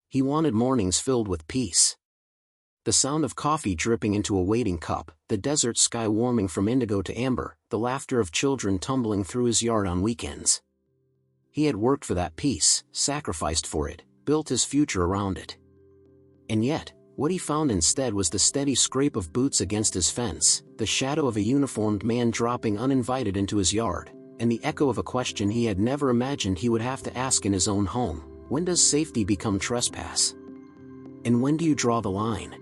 He wanted mornings filled with peace. The sound of coffee dripping into a waiting cup, the desert sky warming from indigo to amber, the laughter of children tumbling through his yard on weekends. He had worked for that peace, sacrificed for it, built his future around it. And yet, what he found instead was the steady scrape of boots against his fence, the shadow of a uniformed man dropping uninvited into his yard, and the echo of a question he had never imagined he would have to ask in his own home: when does safety become trespass? And when do you draw the line?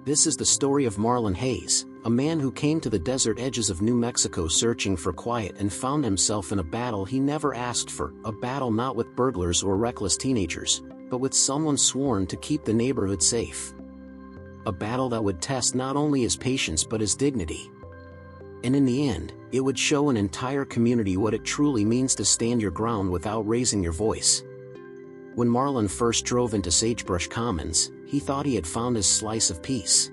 This is the story of Marlon Hayes, a man who came to the desert edges of New Mexico searching for quiet and found himself in a battle he never asked for, a battle not with burglars or reckless teenagers, but with someone sworn to keep the neighborhood safe. A battle that would test not only his patience but his dignity. And in the end, it would show an entire community what it truly means to stand your ground without raising your voice. When Marlon first drove into Sagebrush Commons, he thought he had found his slice of peace.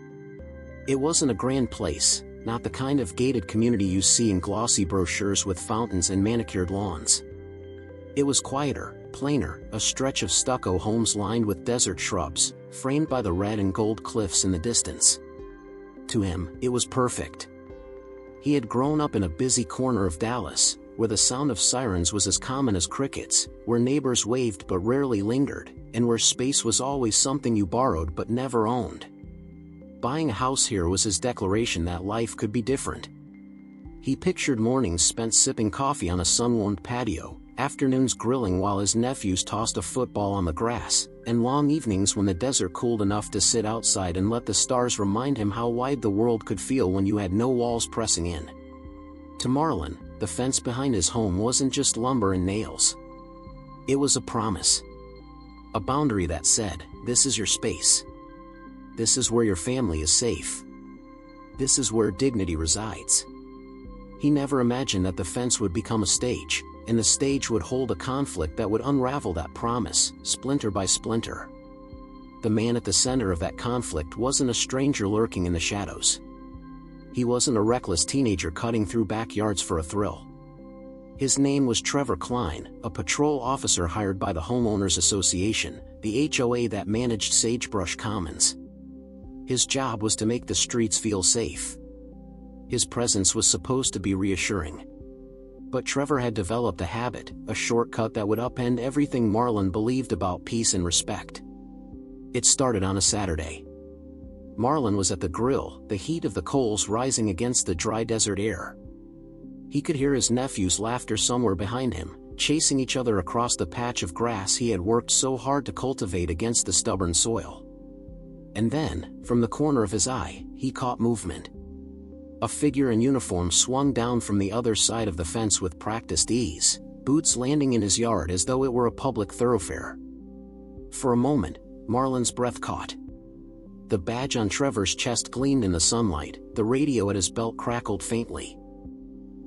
It wasn't a grand place, not the kind of gated community you see in glossy brochures with fountains and manicured lawns. It was quieter, plainer, a stretch of stucco homes lined with desert shrubs, framed by the red and gold cliffs in the distance. To him, it was perfect. He had grown up in a busy corner of Dallas, where the sound of sirens was as common as crickets, where neighbors waved but rarely lingered, and where space was always something you borrowed but never owned. Buying a house here was his declaration that life could be different. He pictured mornings spent sipping coffee on a sun-warmed patio, afternoons grilling while his nephews tossed a football on the grass, and long evenings when the desert cooled enough to sit outside and let the stars remind him how wide the world could feel when you had no walls pressing in. To Marlon, the fence behind his home wasn't just lumber and nails. It was a promise. A boundary that said, this is your space. This is where your family is safe. This is where dignity resides. He never imagined that the fence would become a stage, and the stage would hold a conflict that would unravel that promise, splinter by splinter. The man at the center of that conflict wasn't a stranger lurking in the shadows. He wasn't a reckless teenager cutting through backyards for a thrill. His name was Trevor Klein, a patrol officer hired by the Homeowners Association, the HOA that managed Sagebrush Commons. His job was to make the streets feel safe. His presence was supposed to be reassuring. But Trevor had developed a habit, a shortcut that would upend everything Marlon believed about peace and respect. It started on a Saturday. Marlon was at the grill, the heat of the coals rising against the dry desert air. He could hear his nephew's laughter somewhere behind him, chasing each other across the patch of grass he had worked so hard to cultivate against the stubborn soil. And then, from the corner of his eye, he caught movement. A figure in uniform swung down from the other side of the fence with practiced ease, boots landing in his yard as though it were a public thoroughfare. For a moment, Marlon's breath caught. The badge on Trevor's chest gleamed in the sunlight, the radio at his belt crackled faintly.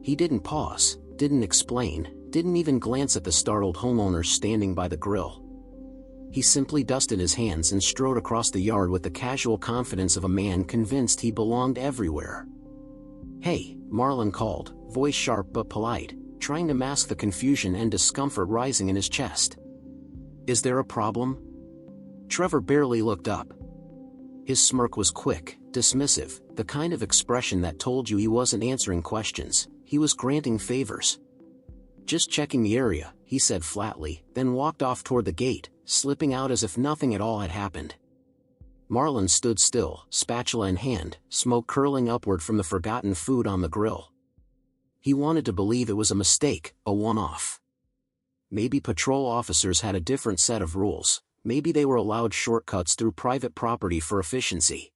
He didn't pause, didn't explain, didn't even glance at the startled homeowners standing by the grill. He simply dusted his hands and strode across the yard with the casual confidence of a man convinced he belonged everywhere. "Hey," Marlon called, voice sharp but polite, trying to mask the confusion and discomfort rising in his chest. "Is there a problem?" Trevor barely looked up. His smirk was quick, dismissive, the kind of expression that told you he wasn't answering questions, he was granting favors. "Just checking the area," he said flatly, then walked off toward the gate, slipping out as if nothing at all had happened. Marlon stood still, spatula in hand, smoke curling upward from the forgotten food on the grill. He wanted to believe it was a mistake, a one-off. Maybe patrol officers had a different set of rules, maybe they were allowed shortcuts through private property for efficiency.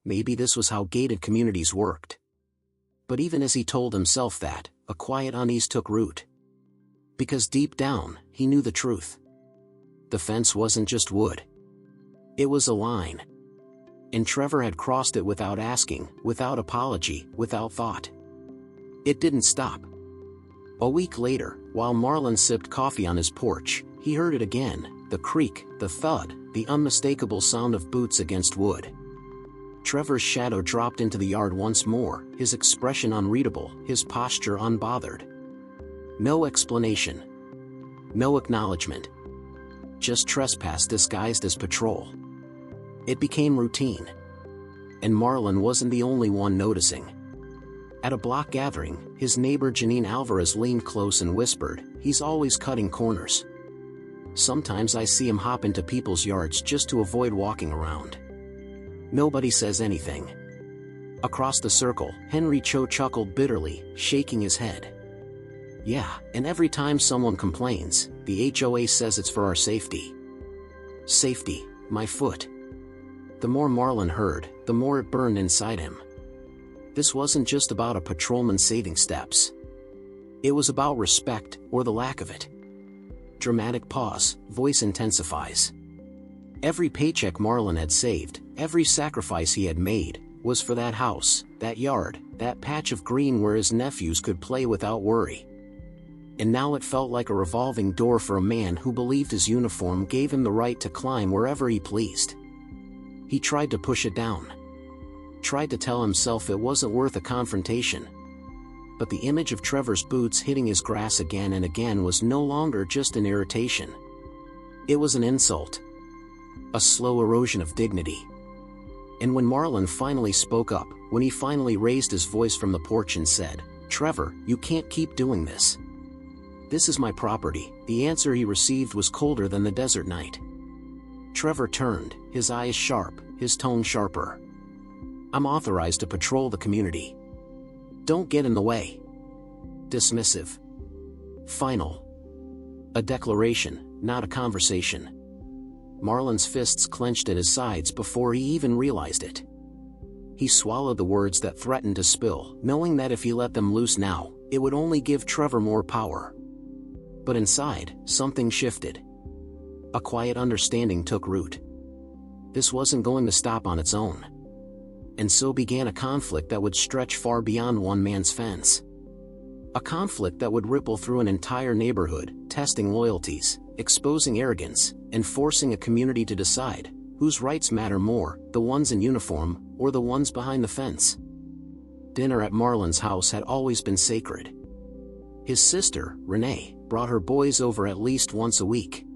Maybe this was how gated communities worked. But even as he told himself that, a quiet unease took root. Because deep down, he knew the truth. The fence wasn't just wood. It was a line. And Trevor had crossed it without asking, without apology, without thought. It didn't stop. A week later, while Marlon sipped coffee on his porch, he heard it again, the creak, the thud, the unmistakable sound of boots against wood. Trevor's shadow dropped into the yard once more, his expression unreadable, his posture unbothered. No explanation. No acknowledgement. just trespass disguised as patrol. It became routine. And Marlon wasn't the only one noticing. At a block gathering, his neighbor Janine Alvarez leaned close and whispered, "He's always cutting corners. Sometimes I see him hop into people's yards just to avoid walking around." Nobody says anything. Across the circle, Henry Cho chuckled bitterly, shaking his head. "Yeah, and every time someone complains, the HOA says it's for our safety." Safety, my foot. The more Marlon heard, the more it burned inside him. This wasn't just about a patrolman saving steps. It was about respect, or the lack of it. Dramatic pause, voice intensifies. Every paycheck Marlon had saved, every sacrifice he had made, was for that house, that yard, that patch of green where his nephews could play without worry. And now it felt like a revolving door for a man who believed his uniform gave him the right to climb wherever he pleased. He tried to push it down. Tried to tell himself it wasn't worth a confrontation. But the image of Trevor's boots hitting his grass again and again was no longer just an irritation. It was an insult. A slow erosion of dignity. And when Marlon finally spoke up, when he finally raised his voice from the porch and said, "Trevor, you can't keep doing this. This is my property," the answer he received was colder than the desert night. Trevor turned, his eyes sharp, his tone sharper. "I'm authorized to patrol the community. Don't get in the way." Dismissive. Final. A declaration, not a conversation. Marlon's fists clenched at his sides before he even realized it. He swallowed the words that threatened to spill, knowing that if he let them loose now, it would only give Trevor more power. But inside, something shifted. A quiet understanding took root. This wasn't going to stop on its own. And so began a conflict that would stretch far beyond one man's fence. A conflict that would ripple through an entire neighborhood, testing loyalties, exposing arrogance, and forcing a community to decide, whose rights matter more, the ones in uniform, or the ones behind the fence. Dinner at Marlon's house had always been sacred. His sister, Renee, brought her boys over at least once a week.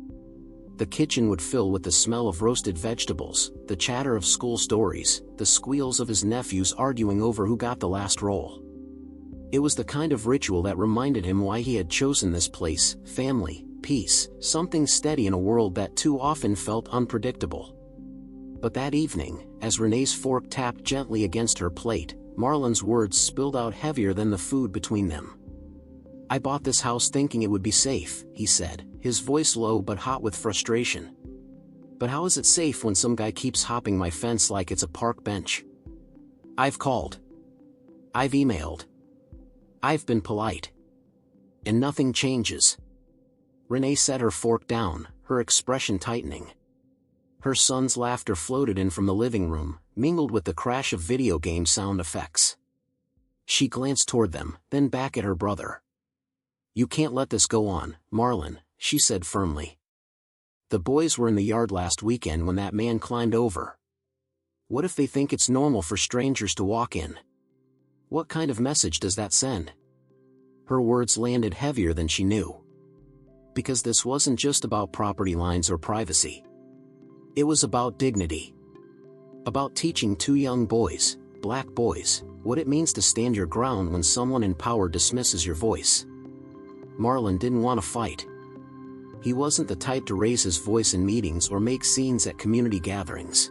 The kitchen would fill with the smell of roasted vegetables, the chatter of school stories, the squeals of his nephews arguing over who got the last roll. It was the kind of ritual that reminded him why he had chosen this place: family, peace, something steady in a world that too often felt unpredictable. But that evening, as Renee's fork tapped gently against her plate, Marlon's words spilled out heavier than the food between them. "I bought this house thinking it would be safe," he said, his voice low but hot with frustration. "But how is it safe when some guy keeps hopping my fence like it's a park bench? I've called. I've emailed. I've been polite. And nothing changes." Renee set her fork down, her expression tightening. Her son's laughter floated in from the living room, mingled with the crash of video game sound effects. She glanced toward them, then back at her brother. "You can't let this go on, Marlon," she said firmly. "The boys were in the yard last weekend when that man climbed over. What if they think it's normal for strangers to walk in? What kind of message does that send?" Her words landed heavier than she knew. Because this wasn't just about property lines or privacy. It was about dignity. About teaching two young boys, black boys, what it means to stand your ground when someone in power dismisses your voice. Marlon didn't want to fight. He wasn't the type to raise his voice in meetings or make scenes at community gatherings.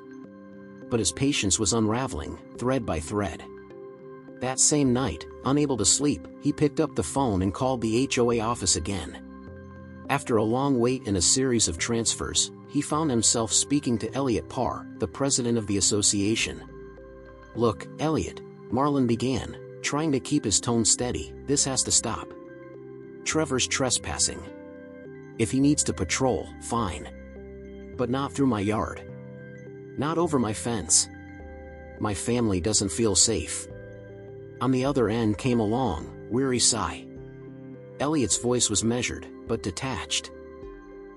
But his patience was unraveling, thread by thread. That same night, unable to sleep, he picked up the phone and called the HOA office again. After a long wait and a series of transfers, he found himself speaking to Elliot Parr, the president of the association. "Look, Elliot," Marlon began, trying to keep his tone steady, "this has to stop. Trevor's trespassing. If he needs to patrol, fine. But not through my yard. Not over my fence. My family doesn't feel safe." On the other end came a long, weary sigh. Elliot's voice was measured, but detached.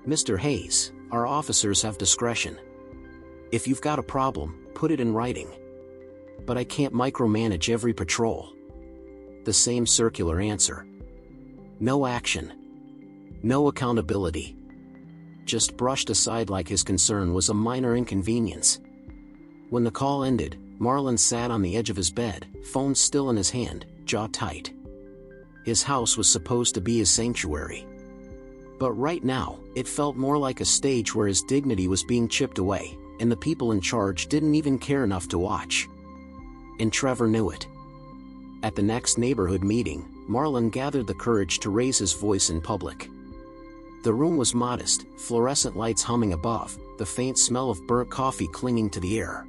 "Mr. Hayes, our officers have discretion. If you've got a problem, put it in writing. But I can't micromanage every patrol." The same circular answer. No action. No accountability. just brushed aside like his concern was a minor inconvenience. When the call ended, Marlon sat on the edge of his bed, phone still in his hand, jaw tight. His house was supposed to be his sanctuary. But right now, it felt more like a stage where his dignity was being chipped away, and the people in charge didn't even care enough to watch. And Trevor knew it. At the next neighborhood meeting, Marlon gathered the courage to raise his voice in public. The room was modest, fluorescent lights humming above, the faint smell of burnt coffee clinging to the air.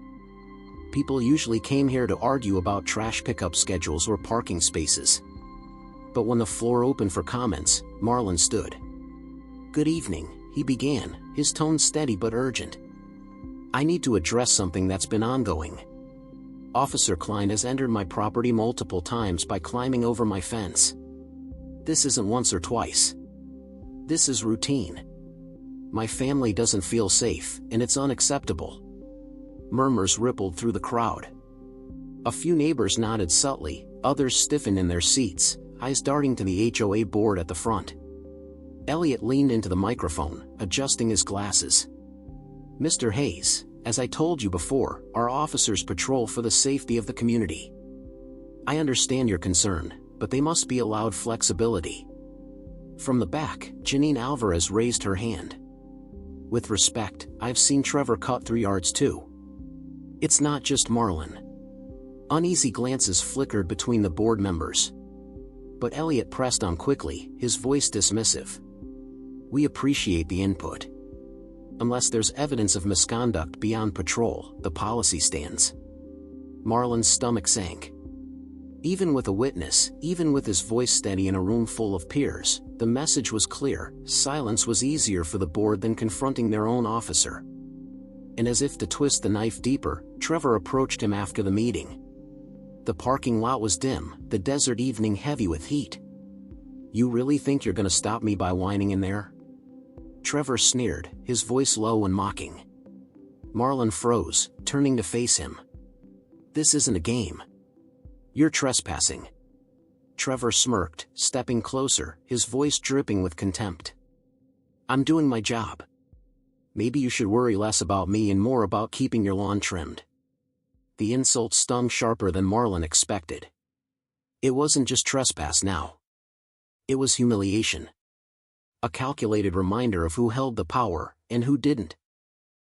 People usually came here to argue about trash pickup schedules or parking spaces. But when the floor opened for comments, Marlon stood. "Good evening," he began, his tone steady but urgent. "I need to address something that's been ongoing. Officer Klein has entered my property multiple times by climbing over my fence. This isn't once or twice. This is routine. My family doesn't feel safe, and it's unacceptable." Murmurs rippled through the crowd. A few neighbors nodded subtly, others stiffened in their seats, eyes darting to the HOA board at the front. Elliot leaned into the microphone, adjusting his glasses. "Mr. Hayes, as I told you before, our officers patrol for the safety of the community. I understand your concern, but they must be allowed flexibility." From the back, Janine Alvarez raised her hand. "With respect, I've seen Trevor cut through yards too. It's not just Marlon." Uneasy glances flickered between the board members. But Elliot pressed on quickly, his voice dismissive. "We appreciate the input. Unless there's evidence of misconduct beyond patrol, the policy stands." Marlon's stomach sank. Even with a witness, even with his voice steady in a room full of peers, the message was clear: silence was easier for the board than confronting their own officer. And as if to twist the knife deeper, Trevor approached him after the meeting. The parking lot was dim, the desert evening heavy with heat. "You really think you're gonna stop me by whining in there?" Trevor sneered, his voice low and mocking. Marlon froze, turning to face him. "This isn't a game. You're trespassing." Trevor smirked, stepping closer, his voice dripping with contempt. "I'm doing my job. Maybe you should worry less about me and more about keeping your lawn trimmed." The insult stung sharper than Marlon expected. It wasn't just trespass now. It was humiliation. A calculated reminder of who held the power, and who didn't.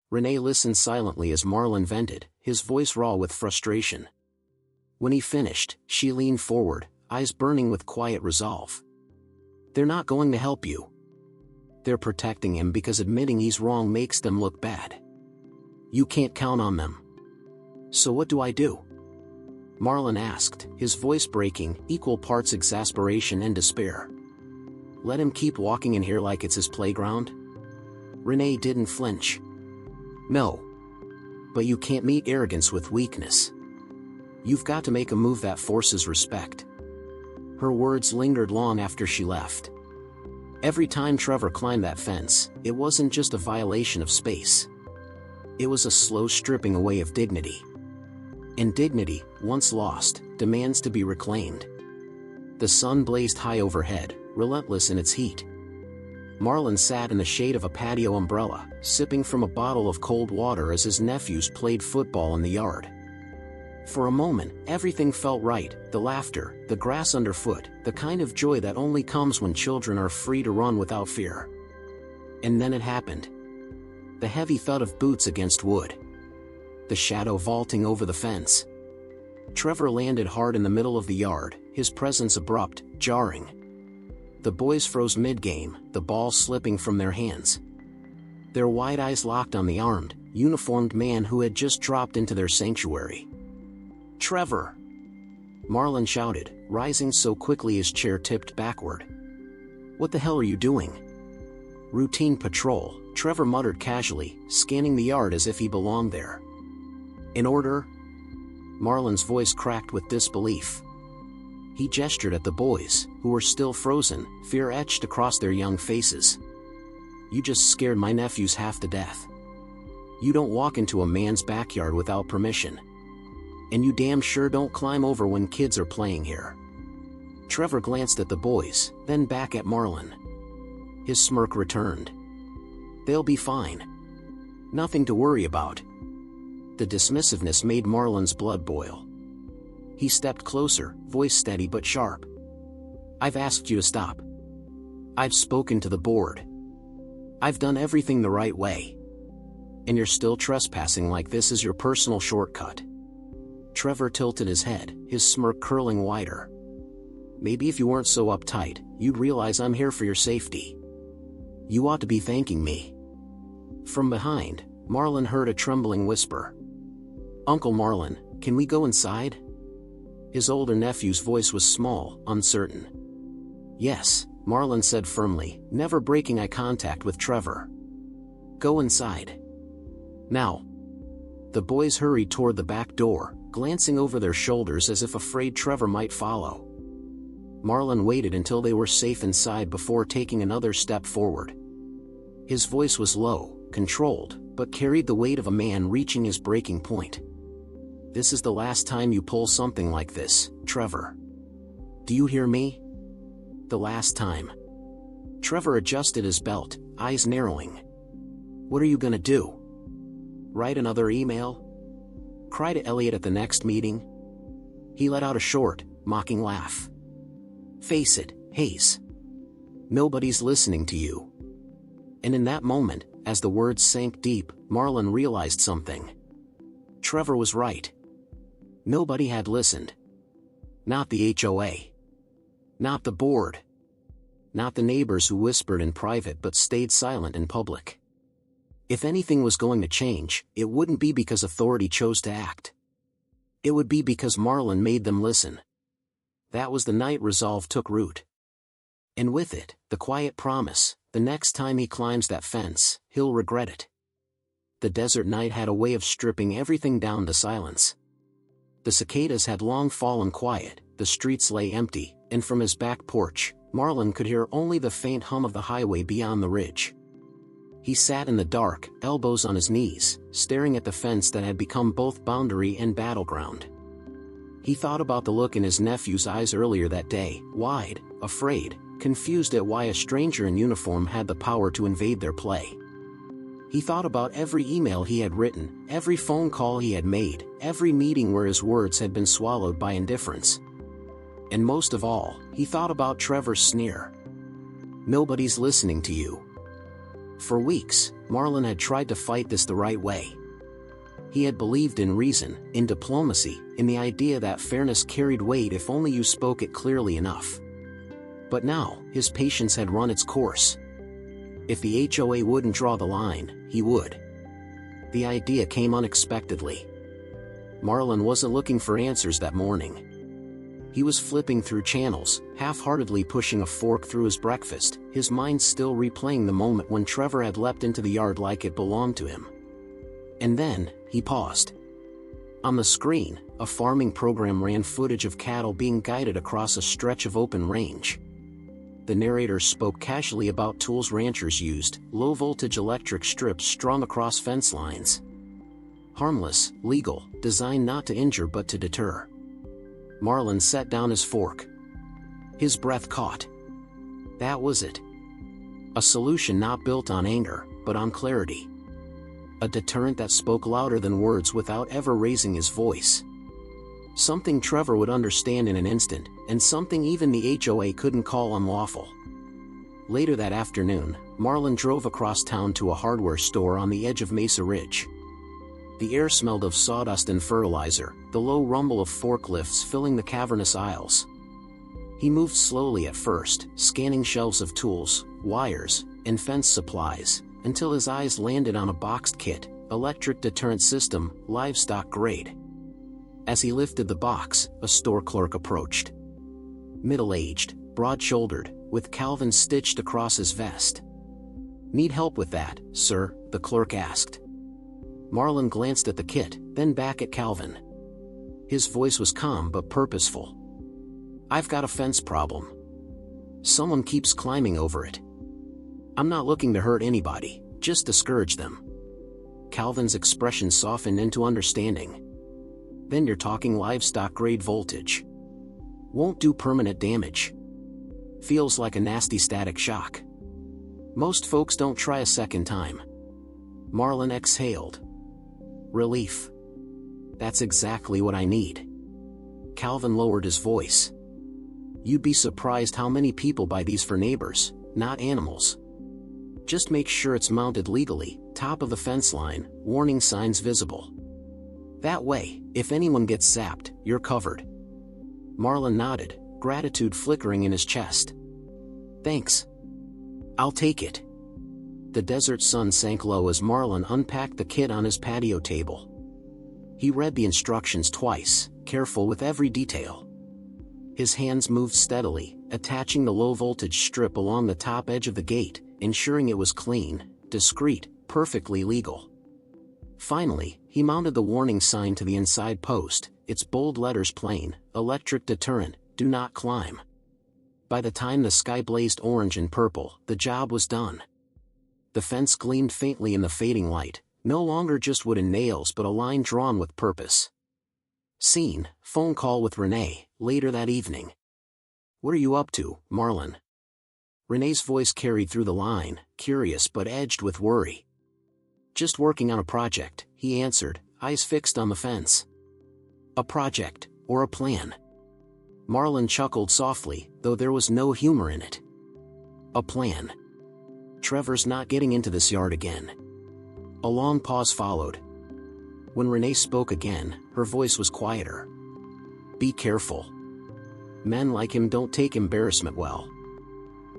Renee listened silently as Marlon vented, his voice raw with frustration. When he finished, she leaned forward, eyes burning with quiet resolve. "They're not going to help you. They're protecting him because admitting he's wrong makes them look bad. You can't count on them." "So what do I do?" Marlon asked, his voice breaking, equal parts exasperation and despair. "Let him keep walking in here like it's his playground?" Renee didn't flinch. "No. But you can't meet arrogance with weakness. You've got to make a move that forces respect." Her words lingered long after she left. Every time Trevor climbed that fence, it wasn't just a violation of space. It was a slow stripping away of dignity. And dignity, once lost, demands to be reclaimed. The sun blazed high overhead, relentless in its heat. Marlon sat in the shade of a patio umbrella, sipping from a bottle of cold water as his nephews played football in the yard. For a moment, everything felt right: the laughter, the grass underfoot, the kind of joy that only comes when children are free to run without fear. And then it happened. The heavy thud of boots against wood. The shadow vaulting over the fence. Trevor landed hard in the middle of the yard, his presence abrupt, jarring. The boys froze mid-game, the ball slipping from their hands. Their wide eyes locked on the armed, uniformed man who had just dropped into their sanctuary. "Trevor!" Marlon shouted, rising so quickly his chair tipped backward. "What the hell are you doing?" "Routine patrol," Trevor muttered casually, scanning the yard as if he belonged there. "In order?" Marlon's voice cracked with disbelief. He gestured at the boys, who were still frozen, fear etched across their young faces. "You just scared my nephews half to death. You don't walk into a man's backyard without permission. And you damn sure don't climb over when kids are playing here." Trevor glanced at the boys, then back at Marlon. His smirk returned. They'll be fine. Nothing to worry about. The dismissiveness made Marlon's blood boil. He stepped closer, voice steady but sharp. I've asked you to stop. I've spoken to the board. I've done everything the right way. And you're still trespassing like this is your personal shortcut. Trevor tilted his head, his smirk curling wider. Maybe if you weren't so uptight, you'd realize I'm here for your safety. You ought to be thanking me. From behind, Marlon heard a trembling whisper. Uncle Marlon, can we go inside? His older nephew's voice was small, uncertain. Yes, Marlon said firmly, never breaking eye contact with Trevor. Go inside. Now. The boys hurried toward the back door, glancing over their shoulders as if afraid Trevor might follow. Marlon waited until they were safe inside before taking another step forward. His voice was low, controlled, but carried the weight of a man reaching his breaking point. This is the last time you pull something like this, Trevor. Do you hear me? The last time. Trevor adjusted his belt, eyes narrowing. What are you gonna do? Write another email? Cry to Elliot at the next meeting? He let out a short, mocking laugh. Face it, Hayes. Nobody's listening to you. And in that moment, as the words sank deep, Marlon realized something. Trevor was right. Nobody had listened. Not the HOA. Not the board. Not the neighbors who whispered in private but stayed silent in public. If anything was going to change, it wouldn't be because authority chose to act. It would be because Marlon made them listen. That was the night resolve took root. And with it, the quiet promise, the next time he climbs that fence, he'll regret it. The desert night had a way of stripping everything down to silence. The cicadas had long fallen quiet, the streets lay empty, and from his back porch, Marlon could hear only the faint hum of the highway beyond the ridge. He sat in the dark, elbows on his knees, staring at the fence that had become both boundary and battleground. He thought about the look in his nephew's eyes earlier that day, wide, afraid, confused at why a stranger in uniform had the power to invade their play. He thought about every email he had written, every phone call he had made, every meeting where his words had been swallowed by indifference. And most of all, he thought about Trevor's sneer. Nobody's listening to you. For weeks, Marlon had tried to fight this the right way. He had believed in reason, in diplomacy, in the idea that fairness carried weight if only you spoke it clearly enough. But now, his patience had run its course. If the HOA wouldn't draw the line, he would. The idea came unexpectedly. Marlon wasn't looking for answers that morning. He was flipping through channels, half-heartedly pushing a fork through his breakfast, his mind still replaying the moment when Trevor had leapt into the yard like it belonged to him. And then, he paused. On the screen, a farming program ran footage of cattle being guided across a stretch of open range. The narrator spoke casually about tools ranchers used, low-voltage electric strips strung across fence lines. Harmless, legal, designed not to injure but to deter. Marlon set down his fork. His breath caught. That was it. A solution not built on anger, but on clarity. A deterrent that spoke louder than words without ever raising his voice. Something Trevor would understand in an instant, and something even the HOA couldn't call unlawful. Later that afternoon, Marlon drove across town to a hardware store on the edge of Mesa Ridge. The air smelled of sawdust and fertilizer, the low rumble of forklifts filling the cavernous aisles. He moved slowly at first, scanning shelves of tools, wires, and fence supplies, until his eyes landed on a boxed kit, electric deterrent system, livestock grade. As he lifted the box, a store clerk approached. Middle-aged, broad-shouldered, with Calvin stitched across his vest. Need help with that, sir? The clerk asked. Marlon glanced at the kit, then back at Calvin. His voice was calm but purposeful. I've got a fence problem. Someone keeps climbing over it. I'm not looking to hurt anybody, just discourage them. Calvin's expression softened into understanding. Then you're talking livestock grade voltage. Won't do permanent damage. Feels like a nasty static shock. Most folks don't try a second time. Marlon exhaled. Relief. That's exactly what I need. Calvin lowered his voice. You'd be surprised how many people buy these for neighbors, not animals. Just make sure it's mounted legally, top of the fence line, warning signs visible. That way, if anyone gets zapped, you're covered. Marlon nodded, gratitude flickering in his chest. Thanks. I'll take it. The desert sun sank low as Marlon unpacked the kit on his patio table. He read the instructions twice, careful with every detail. His hands moved steadily, attaching the low-voltage strip along the top edge of the gate, ensuring it was clean, discreet, perfectly legal. Finally, he mounted the warning sign to the inside post, its bold letters plain: electric deterrent, do not climb. By the time the sky blazed orange and purple, the job was done. The fence gleamed faintly in the fading light, no longer just wooden nails but a line drawn with purpose. Scene, phone call with Renee, later that evening. What are you up to, Marlon? Renee's voice carried through the line, curious but edged with worry. Just working on a project, he answered, eyes fixed on the fence. A project, or a plan? Marlon chuckled softly, though there was no humor in it. A plan. Trevor's not getting into this yard again. A long pause followed. When Renee spoke again, her voice was quieter. Be careful. Men like him don't take embarrassment well.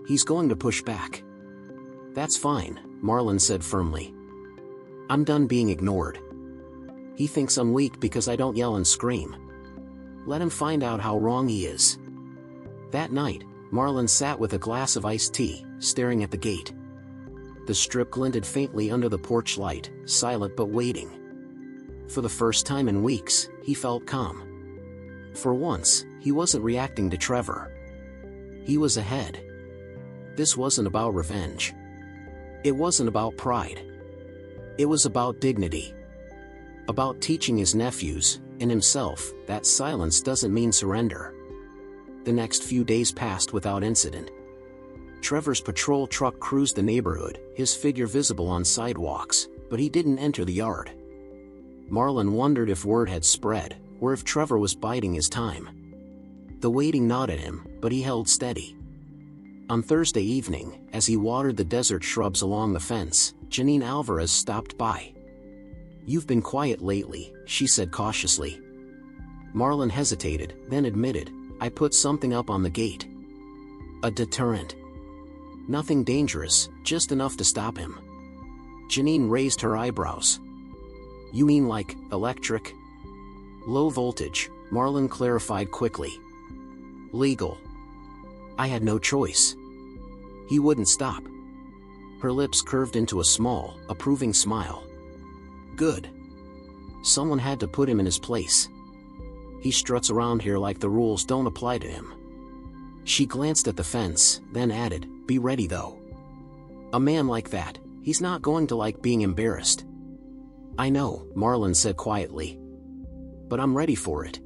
He's going to push back. That's fine, Marlon said firmly. I'm done being ignored. He thinks I'm weak because I don't yell and scream. Let him find out how wrong he is. That night, Marlon sat with a glass of iced tea, staring at the gate. The strip glinted faintly under the porch light, silent but waiting. For the first time in weeks, he felt calm. For once, he wasn't reacting to Trevor. He was ahead. This wasn't about revenge. It wasn't about pride. It was about dignity. About teaching his nephews, and himself, that silence doesn't mean surrender. The next few days passed without incident. Trevor's patrol truck cruised the neighborhood, his figure visible on sidewalks, but he didn't enter the yard. Marlon wondered if word had spread, or if Trevor was biding his time. The waiting gnawed at him, but he held steady. On Thursday evening, as he watered the desert shrubs along the fence, Janine Alvarez stopped by. You've been quiet lately, she said cautiously. Marlon hesitated, then admitted, I put something up on the gate. A deterrent. Nothing dangerous, just enough to stop him. Janine raised her eyebrows. You mean like, electric? Low voltage, Marlon clarified quickly. Legal. I had no choice. He wouldn't stop. Her lips curved into a small, approving smile. Good. Someone had to put him in his place. He struts around here like the rules don't apply to him. She glanced at the fence, then added, be ready though. A man like that, he's not going to like being embarrassed. I know, Marlon said quietly. But I'm ready for it.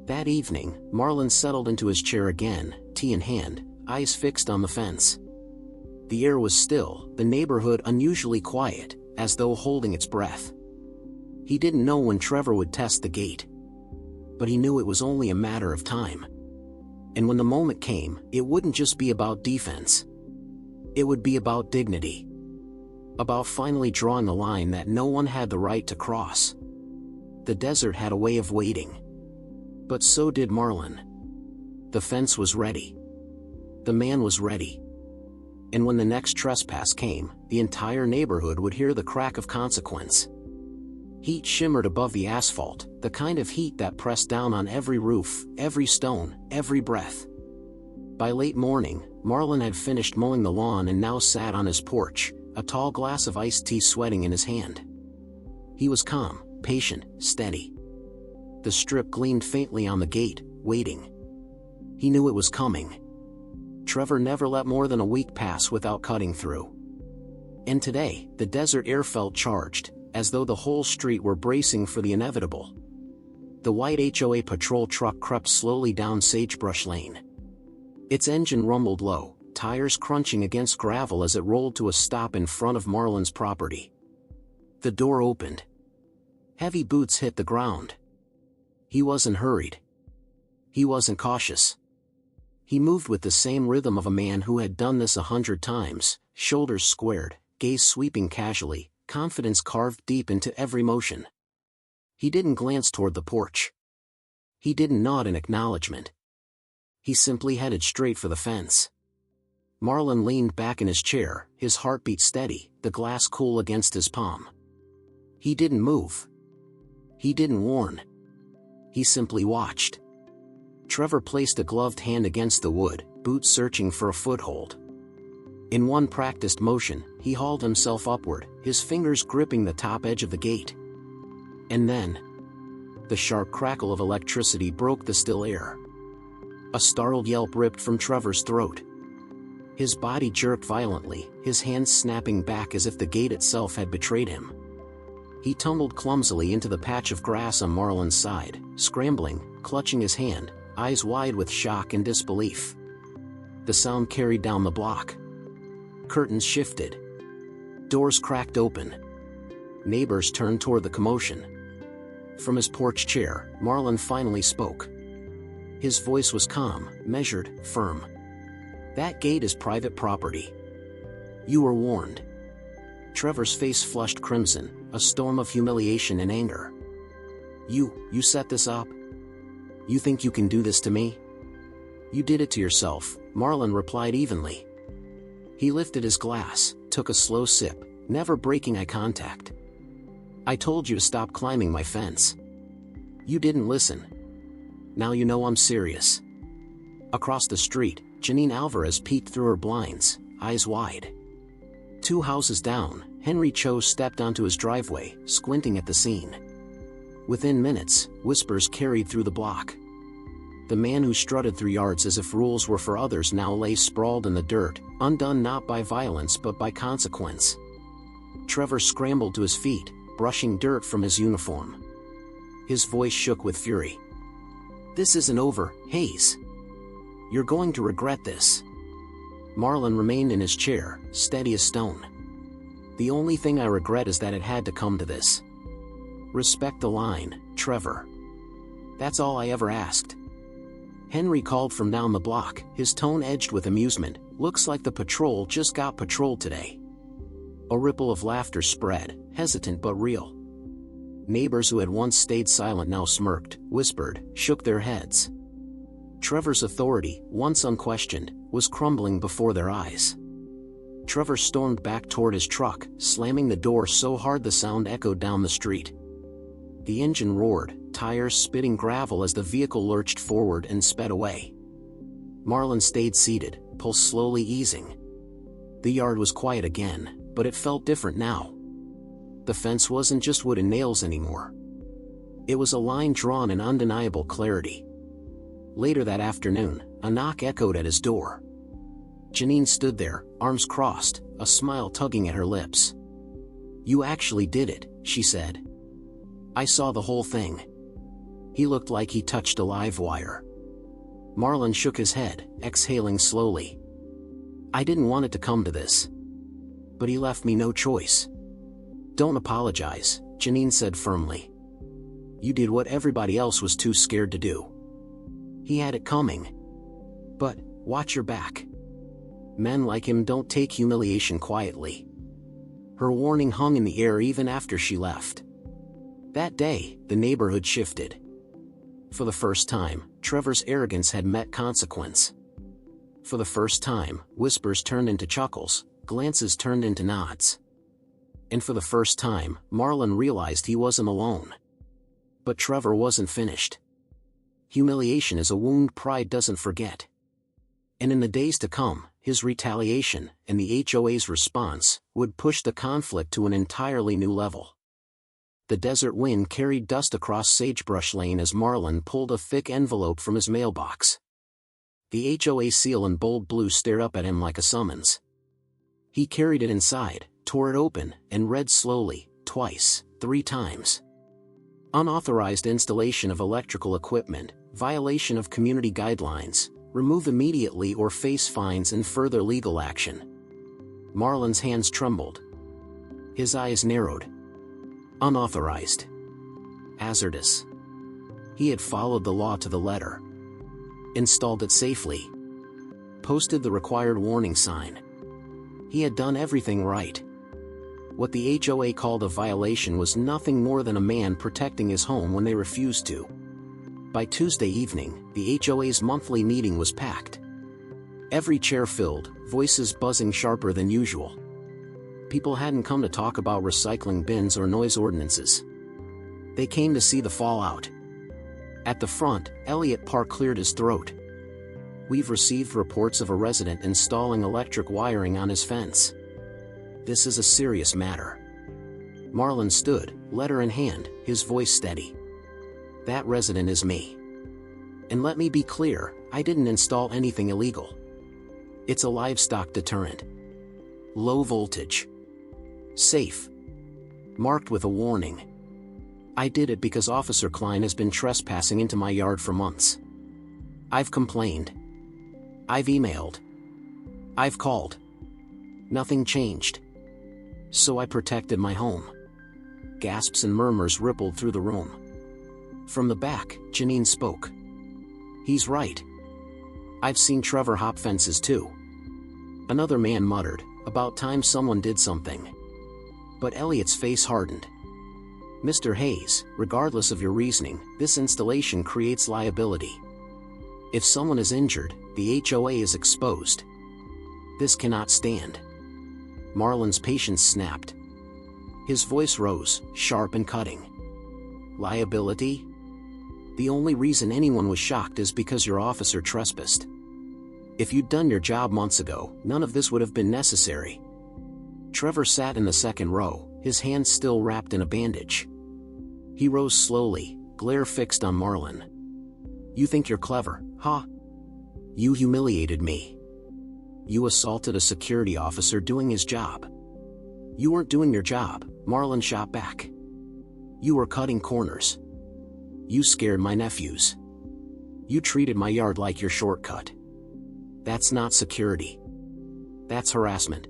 That evening, Marlon settled into his chair again, tea in hand, eyes fixed on the fence. The air was still, the neighborhood unusually quiet, as though holding its breath. He didn't know when Trevor would test the gate. But he knew it was only a matter of time. And when the moment came, it wouldn't just be about defense. It would be about dignity. About finally drawing a line that no one had the right to cross. The desert had a way of waiting. But so did Marlon. The fence was ready. The man was ready. And when the next trespass came, the entire neighborhood would hear the crack of consequence. Heat shimmered above the asphalt, the kind of heat that pressed down on every roof, every stone, every breath. By late morning, Marlon had finished mowing the lawn and now sat on his porch, a tall glass of iced tea sweating in his hand. He was calm, patient, steady. The strip gleamed faintly on the gate, waiting. He knew it was coming. Trevor never let more than a week pass without cutting through. And today, the desert air felt charged, as though the whole street were bracing for the inevitable. The white HOA patrol truck crept slowly down Sagebrush Lane. Its engine rumbled low, tires crunching against gravel as it rolled to a stop in front of Marlon's property. The door opened. Heavy boots hit the ground. He wasn't hurried. He wasn't cautious. He moved with the same rhythm of a man who had done this 100 times, shoulders squared, gaze sweeping casually, confidence carved deep into every motion. He didn't glance toward the porch. He didn't nod in acknowledgement. He simply headed straight for the fence. Marlon leaned back in his chair, his heartbeat steady, the glass cool against his palm. He didn't move. He didn't warn. He simply watched. Trevor placed a gloved hand against the wood, boots searching for a foothold. In one practiced motion, he hauled himself upward, his fingers gripping the top edge of the gate. And then, the sharp crackle of electricity broke the still air. A startled yelp ripped from Trevor's throat. His body jerked violently, his hands snapping back as if the gate itself had betrayed him. He tumbled clumsily into the patch of grass on Marlon's side, scrambling, clutching his hand, eyes wide with shock and disbelief. The sound carried down the block. Curtains shifted. Doors cracked open. Neighbors turned toward the commotion. From his porch chair, Marlon finally spoke. His voice was calm, measured, firm. "That gate is private property. You were warned." Trevor's face flushed crimson, a storm of humiliation and anger. You set this up? You think you can do this to me?" "You did it to yourself," Marlon replied evenly. He lifted his glass, took a slow sip, never breaking eye contact. "I told you to stop climbing my fence. You didn't listen. Now you know I'm serious." Across the street, Janine Alvarez peeked through her blinds, eyes wide. 2 houses down, Henry Cho stepped onto his driveway, squinting at the scene. Within minutes, whispers carried through the block. The man who strutted through yards as if rules were for others now lay sprawled in the dirt, undone not by violence but by consequence. Trevor scrambled to his feet, brushing dirt from his uniform. His voice shook with fury. "This isn't over, Hayes. You're going to regret this." Marlon remained in his chair, steady as stone. "The only thing I regret is that it had to come to this. Respect the line, Trevor. That's all I ever asked." Henry called from down the block, his tone edged with amusement. "Looks like the patrol just got patrolled today." A ripple of laughter spread, hesitant but real. Neighbors who had once stayed silent now smirked, whispered, shook their heads. Trevor's authority, once unquestioned, was crumbling before their eyes. Trevor stormed back toward his truck, slamming the door so hard the sound echoed down the street. The engine roared, tires spitting gravel as the vehicle lurched forward and sped away. Marlon stayed seated, pulse slowly easing. The yard was quiet again, but it felt different now. The fence wasn't just wood and nails anymore. It was a line drawn in undeniable clarity. Later that afternoon, a knock echoed at his door. Janine stood there, arms crossed, a smile tugging at her lips. "You actually did it," she said. "I saw the whole thing." He looked like he touched a live wire. Marlon shook his head, exhaling slowly. "I didn't want it to come to this. But he left me no choice." "Don't apologize," Janine said firmly. "You did what everybody else was too scared to do. He had it coming. But, watch your back. Men like him don't take humiliation quietly." Her warning hung in the air even after she left. That day, the neighborhood shifted. For the first time, Trevor's arrogance had met consequence. For the first time, whispers turned into chuckles, glances turned into nods. And for the first time, Marlon realized he wasn't alone. But Trevor wasn't finished. Humiliation is a wound pride doesn't forget. And in the days to come, his retaliation, and the HOA's response, would push the conflict to an entirely new level. The desert wind carried dust across Sagebrush Lane as Marlon pulled a thick envelope from his mailbox. The HOA seal in bold blue stared up at him like a summons. He carried it inside, tore it open, and read slowly, twice, 3 times. Unauthorized installation of electrical equipment, violation of community guidelines, Remove immediately or face fines and further legal action. Marlon's hands trembled. His eyes narrowed. Unauthorized. Hazardous. He had followed the law to the letter. Installed it safely. Posted the required warning sign. He had done everything right. What the HOA called a violation was nothing more than a man protecting his home when they refused to. By Tuesday evening, the HOA's monthly meeting was packed. Every chair filled, voices buzzing sharper than usual. People hadn't come to talk about recycling bins or noise ordinances. They came to see the fallout. At the front, Elliot Park cleared his throat. We've received reports of a resident installing electric wiring on his fence. This is a serious matter. Marlon stood, letter in hand, his voice steady. That resident is me. And let me be clear, I didn't install anything illegal. It's a livestock deterrent. Low voltage. Safe. Marked with a warning. I did it because Officer Klein has been trespassing into my yard for months. I've complained. I've emailed. I've called. Nothing changed. So I protected my home. Gasps and murmurs rippled through the room. From the back, Janine spoke. He's right. I've seen Trevor hop fences too. Another man muttered, about time someone did something. But Elliot's face hardened. Mr. Hayes, regardless of your reasoning, this installation creates liability. If someone is injured, the HOA is exposed. This cannot stand. Marlon's patience snapped. His voice rose, sharp and cutting. Liability? The only reason anyone was shocked is because your officer trespassed. If you'd done your job months ago, none of this would have been necessary. Trevor sat in the second row, his hands still wrapped in a bandage. He rose slowly, glare fixed on Marlon. You think you're clever, huh? You humiliated me. You assaulted a security officer doing his job. You weren't doing your job, Marlon shot back. You were cutting corners. You scared my nephews. You treated my yard like your shortcut. That's not security. That's harassment.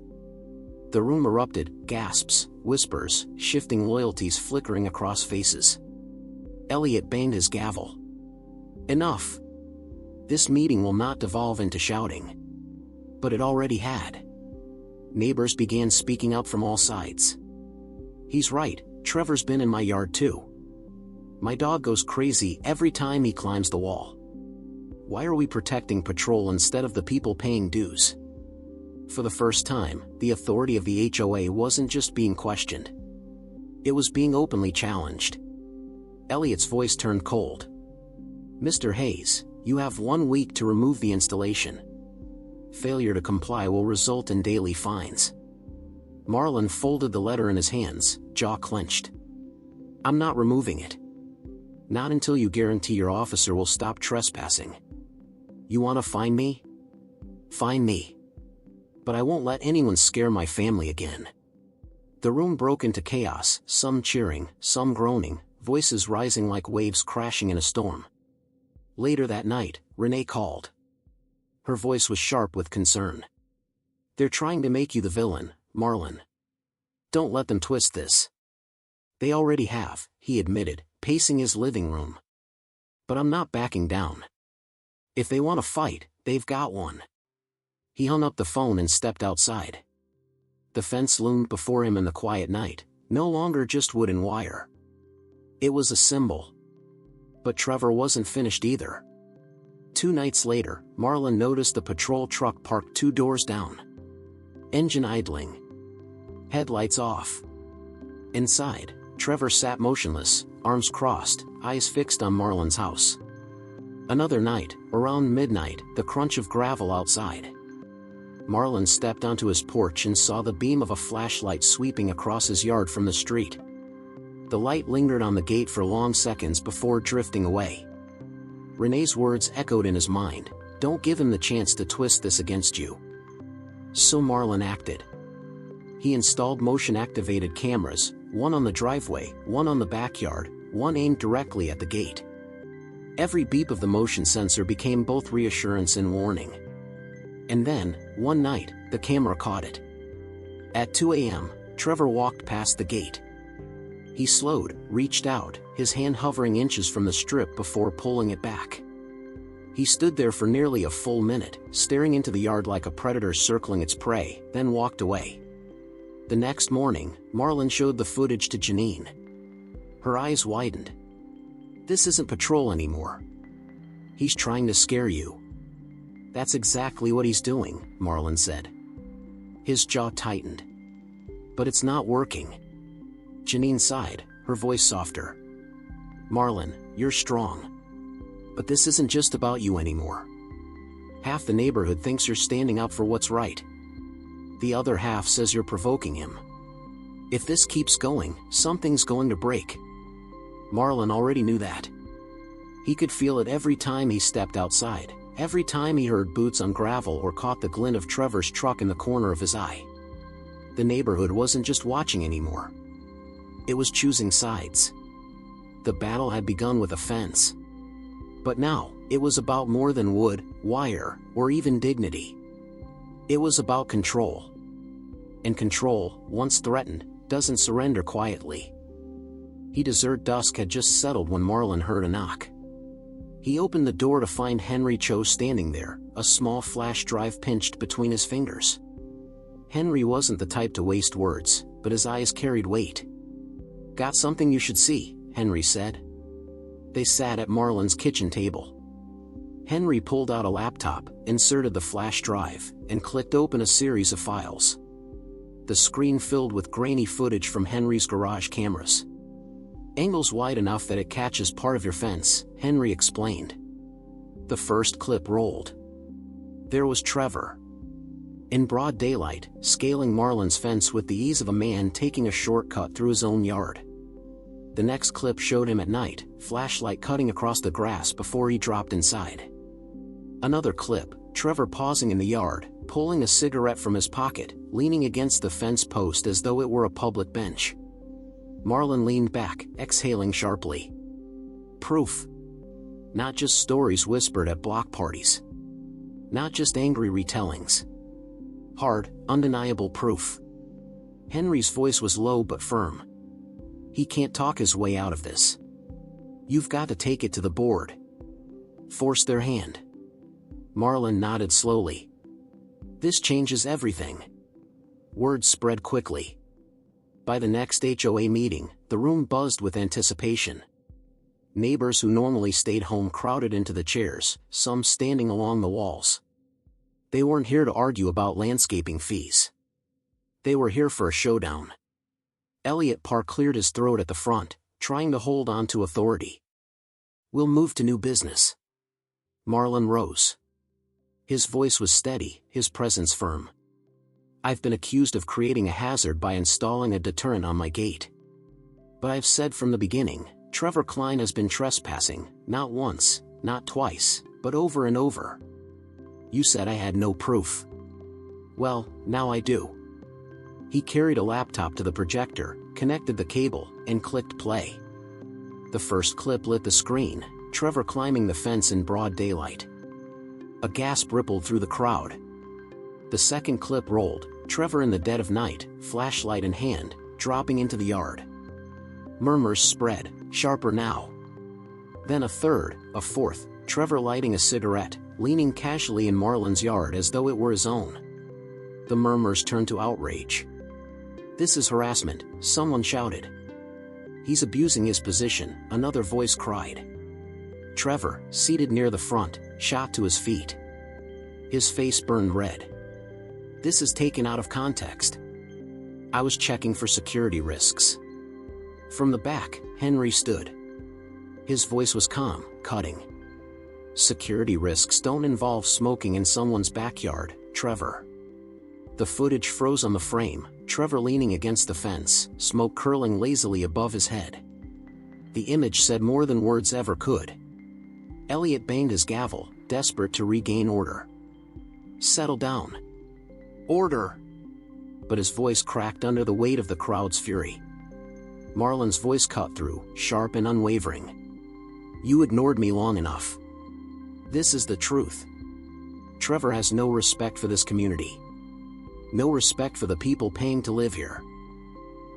The room erupted, gasps, whispers, shifting loyalties flickering across faces. Elliot banged his gavel. Enough. This meeting will not devolve into shouting. But it already had. Neighbors began speaking up from all sides. He's right, Trevor's been in my yard too. My dog goes crazy every time he climbs the wall. Why are we protecting patrol instead of the people paying dues? For the first time, the authority of the HOA wasn't just being questioned. It was being openly challenged. Elliot's voice turned cold. Mr. Hayes, you have 1 week to remove the installation. Failure to comply will result in daily fines. Marlon folded the letter in his hands, jaw clenched. I'm not removing it. Not until you guarantee your officer will stop trespassing. You want to fine me? Fine me. But I won't let anyone scare my family again. The room broke into chaos, some cheering, some groaning, voices rising like waves crashing in a storm. Later that night, Renee called. Her voice was sharp with concern. They're trying to make you the villain, Marlon. Don't let them twist this. They already have, he admitted, pacing his living room. But I'm not backing down. If they want to fight, they've got one. He hung up the phone and stepped outside. The fence loomed before him in the quiet night, no longer just wood and wire. It was a symbol. But Trevor wasn't finished either. 2 nights later, Marlon noticed a patrol truck parked 2 doors down. Engine idling. Headlights off. Inside, Trevor sat motionless, arms crossed, eyes fixed on Marlon's house. Another night, around midnight, the crunch of gravel outside. Marlon stepped onto his porch and saw the beam of a flashlight sweeping across his yard from the street. The light lingered on the gate for long seconds before drifting away. Renee's words echoed in his mind, "Don't give him the chance to twist this against you." So Marlon acted. He installed motion-activated cameras, one on the driveway, one on the backyard, one aimed directly at the gate. Every beep of the motion sensor became both reassurance and warning. And then, one night, the camera caught it. At 2 a.m., Trevor walked past the gate. He slowed, reached out, his hand hovering inches from the strip before pulling it back. He stood there for nearly a full minute, staring into the yard like a predator circling its prey, then walked away. The next morning, Marlon showed the footage to Janine. Her eyes widened. "This isn't patrol anymore. He's trying to scare you." "That's exactly what he's doing," Marlon said. His jaw tightened. "But it's not working." Janine sighed, her voice softer. "Marlon, you're strong. But this isn't just about you anymore. Half the neighborhood thinks you're standing up for what's right. The other half says you're provoking him. If this keeps going, something's going to break." Marlon already knew that. He could feel it every time he stepped outside, every time he heard boots on gravel or caught the glint of Trevor's truck in the corner of his eye. The neighborhood wasn't just watching anymore. It was choosing sides. The battle had begun with a fence. But now, it was about more than wood, wire, or even dignity. It was about control. And control, once threatened, doesn't surrender quietly. He deserted dusk had just settled when Marlon heard a knock. He opened the door to find Henry Cho standing there, a small flash drive pinched between his fingers. Henry wasn't the type to waste words, but his eyes carried weight. "Got something you should see," Henry said. They sat at Marlon's kitchen table. Henry pulled out a laptop, inserted the flash drive, and clicked open a series of files. The screen filled with grainy footage from Henry's garage cameras. "Angles wide enough that it catches part of your fence," Henry explained. The first clip rolled. There was Trevor. In broad daylight, scaling Marlon's fence with the ease of a man taking a shortcut through his own yard. The next clip showed him at night, flashlight cutting across the grass before he dropped inside. Another clip, Trevor pausing in the yard, pulling a cigarette from his pocket, leaning against the fence post as though it were a public bench. Marlon leaned back, exhaling sharply. Proof. Not just stories whispered at block parties. Not just angry retellings. Hard, undeniable proof. Henry's voice was low but firm. "He can't talk his way out of this. You've got to take it to the board. Force their hand." Marlon nodded slowly. "This changes everything." Word spread quickly. By the next HOA meeting, the room buzzed with anticipation. Neighbors who normally stayed home crowded into the chairs, some standing along the walls. They weren't here to argue about landscaping fees. They were here for a showdown. Elliot Parr cleared his throat at the front, trying to hold on to authority. "We'll move to new business." Marlon rose. His voice was steady, his presence firm. "I've been accused of creating a hazard by installing a deterrent on my gate. But I've said from the beginning, Trevor Klein has been trespassing, not once, not twice, but over and over. You said I had no proof. Well, now I do." He carried a laptop to the projector, connected the cable, and clicked play. The first clip lit the screen, Trevor climbing the fence in broad daylight. A gasp rippled through the crowd. The second clip rolled, Trevor in the dead of night, flashlight in hand, dropping into the yard. Murmurs spread, sharper now. Then a third, a fourth, Trevor lighting a cigarette, leaning casually in Marlon's yard as though it were his own. The murmurs turned to outrage. "This is harassment," someone shouted. "He's abusing his position," another voice cried. Trevor, seated near the front, shot to his feet. His face burned red. "This is taken out of context. I was checking for security risks." From the back, Henry stood. His voice was calm, cutting. "Security risks don't involve smoking in someone's backyard, Trevor." The footage froze on the frame, Trevor leaning against the fence, smoke curling lazily above his head. The image said more than words ever could. Elliot banged his gavel, desperate to regain order. "Settle down." "Order!" But his voice cracked under the weight of the crowd's fury. Marlon's voice cut through, sharp and unwavering. You ignored me long enough. This is the truth. Trevor has no respect for this community. No respect for the people paying to live here.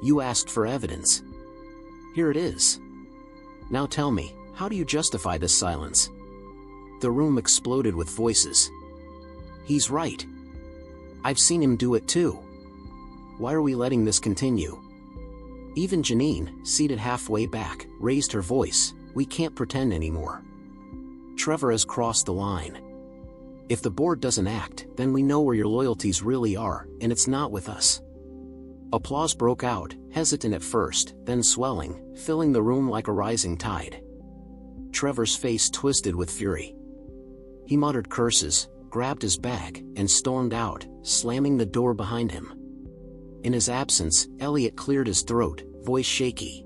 You asked for evidence. Here it is. Now tell me, how do you justify this silence? The room exploded with voices. He's right. I've seen him do it too. Why are we letting this continue? Even Janine, seated halfway back, raised her voice. We can't pretend anymore. Trevor has crossed the line. If the board doesn't act, then we know where your loyalties really are, and it's not with us. Applause broke out, hesitant at first, then swelling, filling the room like a rising tide. Trevor's face twisted with fury. He muttered curses, grabbed his bag, and stormed out, slamming the door behind him. In his absence, Elliot cleared his throat, voice shaky.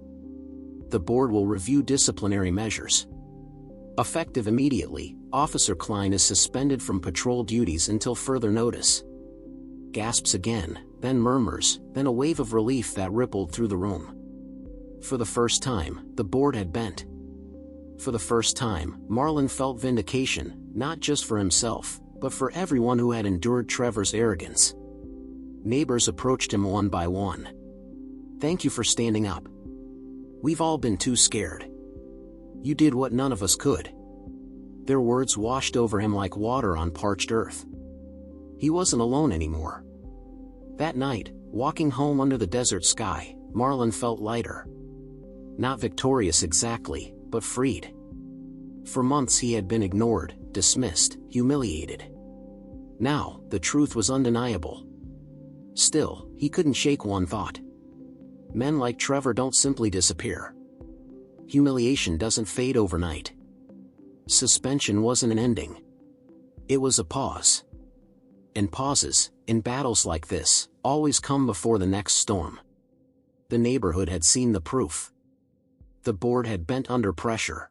The board will review disciplinary measures. Effective immediately, Officer Klein is suspended from patrol duties until further notice. Gasps again, then murmurs, then a wave of relief that rippled through the room. For the first time, the board had bent. For the first time, Marlon felt vindication, not just for himself, but for everyone who had endured Trevor's arrogance. Neighbors approached him one by one. Thank you for standing up. We've all been too scared. You did what none of us could. Their words washed over him like water on parched earth. He wasn't alone anymore. That night, walking home under the desert sky, Marlon felt lighter. Not victorious exactly, but freed. For months he had been ignored, dismissed, humiliated. Now, the truth was undeniable. Still, he couldn't shake one thought. Men like Trevor don't simply disappear. Humiliation doesn't fade overnight. Suspension wasn't an ending. It was a pause. And pauses, in battles like this, always come before the next storm. The neighborhood had seen the proof. The board had bent under pressure.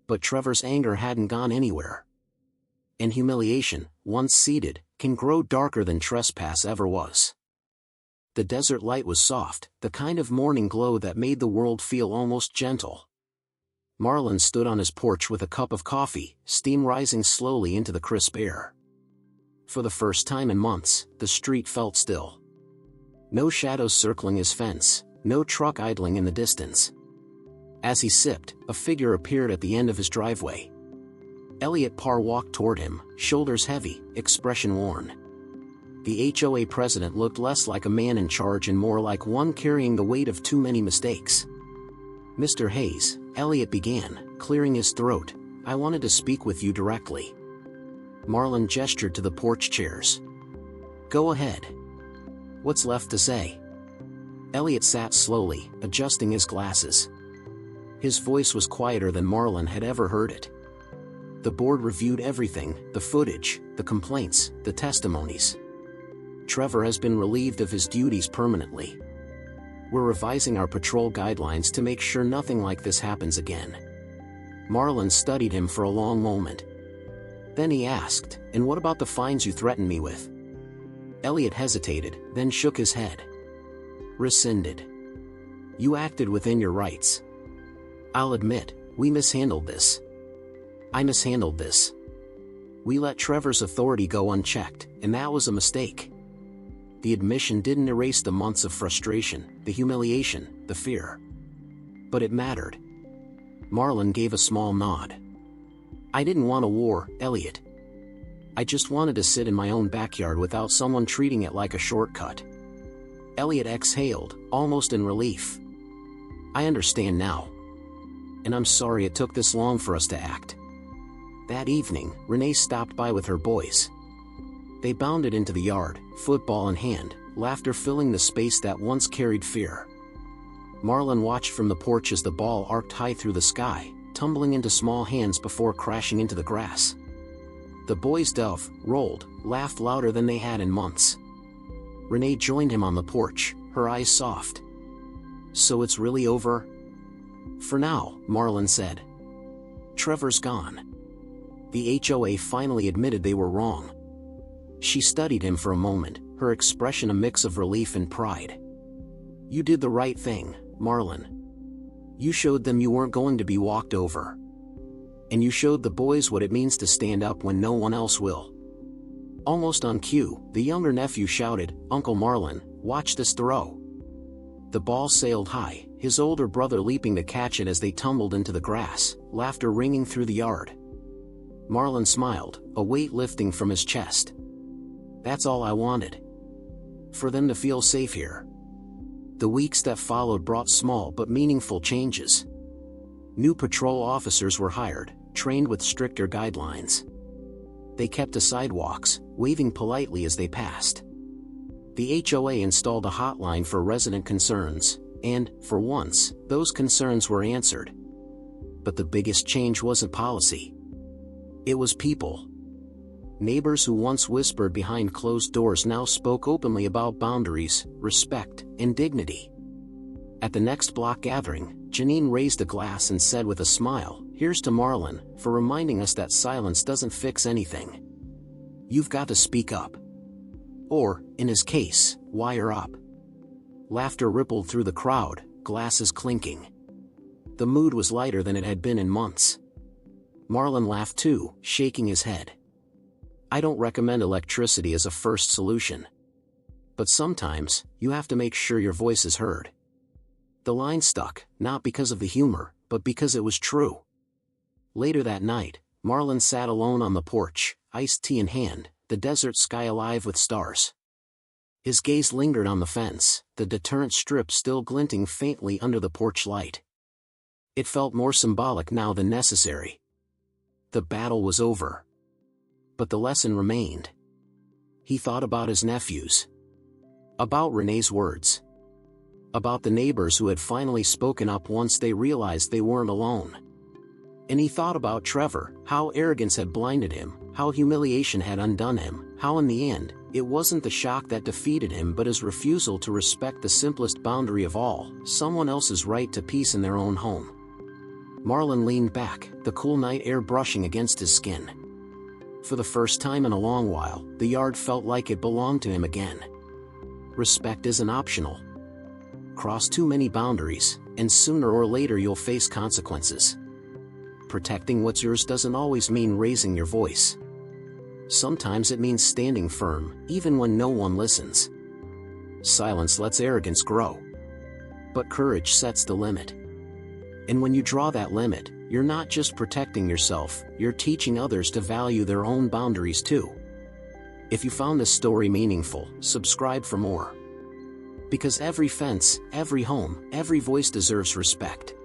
But Trevor's anger hadn't gone anywhere. And humiliation, once seated, can grow darker than trespass ever was. The desert light was soft, the kind of morning glow that made the world feel almost gentle. Marlon stood on his porch with a cup of coffee, steam rising slowly into the crisp air. For the first time in months, the street felt still. No shadows circling his fence, no truck idling in the distance. As he sipped, a figure appeared at the end of his driveway. Elliot Parr walked toward him, shoulders heavy, expression worn. The HOA president looked less like a man in charge and more like one carrying the weight of too many mistakes. Mr. Hayes, Elliot began, clearing his throat, I wanted to speak with you directly. Marlon gestured to the porch chairs. Go ahead. What's left to say? Elliot sat slowly, adjusting his glasses. His voice was quieter than Marlon had ever heard it. The board reviewed everything, the footage, the complaints, the testimonies. Trevor has been relieved of his duties permanently. We're revising our patrol guidelines to make sure nothing like this happens again. Marlon studied him for a long moment. Then he asked, and what about the fines you threatened me with? Elliot hesitated, then shook his head. Rescinded. You acted within your rights. I'll admit, we mishandled this. I mishandled this. We let Trevor's authority go unchecked, and that was a mistake. The admission didn't erase the months of frustration, the humiliation, the fear. But it mattered. Marlon gave a small nod. I didn't want a war, Elliot. I just wanted to sit in my own backyard without someone treating it like a shortcut. Elliot exhaled, almost in relief. I understand now. And I'm sorry it took this long for us to act. That evening, Renee stopped by with her boys. They bounded into the yard, football in hand, laughter filling the space that once carried fear. Marlon watched from the porch as the ball arced high through the sky, tumbling into small hands before crashing into the grass. The boys dove, rolled, laughed louder than they had in months. Renee joined him on the porch, her eyes soft. So it's really over? For now, Marlon said. Trevor's gone. The HOA finally admitted they were wrong. She studied him for a moment, her expression a mix of relief and pride. You did the right thing, Marlon. You showed them you weren't going to be walked over. And you showed the boys what it means to stand up when no one else will. Almost on cue, the younger nephew shouted, "Uncle Marlon, watch this throw." The ball sailed high, his older brother leaping to catch it as they tumbled into the grass, laughter ringing through the yard. Marlon smiled, a weight lifting from his chest. That's all I wanted. For them to feel safe here. The weeks that followed brought small but meaningful changes. New patrol officers were hired, trained with stricter guidelines. They kept to sidewalks, waving politely as they passed. The HOA installed a hotline for resident concerns, and, for once, those concerns were answered. But the biggest change wasn't policy. It was people. Neighbors who once whispered behind closed doors now spoke openly about boundaries, respect, and dignity. At the next block gathering, Janine raised a glass and said with a smile, "Here's to Marlon, for reminding us that silence doesn't fix anything. You've got to speak up. Or, in his case, wire up." Laughter rippled through the crowd, glasses clinking. The mood was lighter than it had been in months. Marlon laughed too, shaking his head. "I don't recommend electricity as a first solution. But sometimes, you have to make sure your voice is heard." The line stuck, not because of the humor, but because it was true. Later that night, Marlon sat alone on the porch, iced tea in hand, the desert sky alive with stars. His gaze lingered on the fence, the deterrent strip still glinting faintly under the porch light. It felt more symbolic now than necessary. The battle was over. But the lesson remained. He thought about his nephews. About Renee's words. About the neighbors who had finally spoken up once they realized they weren't alone. And he thought about Trevor, how arrogance had blinded him, how humiliation had undone him, how in the end, it wasn't the shock that defeated him but his refusal to respect the simplest boundary of all, someone else's right to peace in their own home. Marlon leaned back, the cool night air brushing against his skin. For the first time in a long while, the yard felt like it belonged to him again. Respect isn't optional. Cross too many boundaries, and sooner or later you'll face consequences. Protecting what's yours doesn't always mean raising your voice. Sometimes it means standing firm, even when no one listens. Silence lets arrogance grow. But courage sets the limit. And when you draw that limit, you're not just protecting yourself, you're teaching others to value their own boundaries too. If you found this story meaningful, subscribe for more. Because every fence, every home, every voice deserves respect.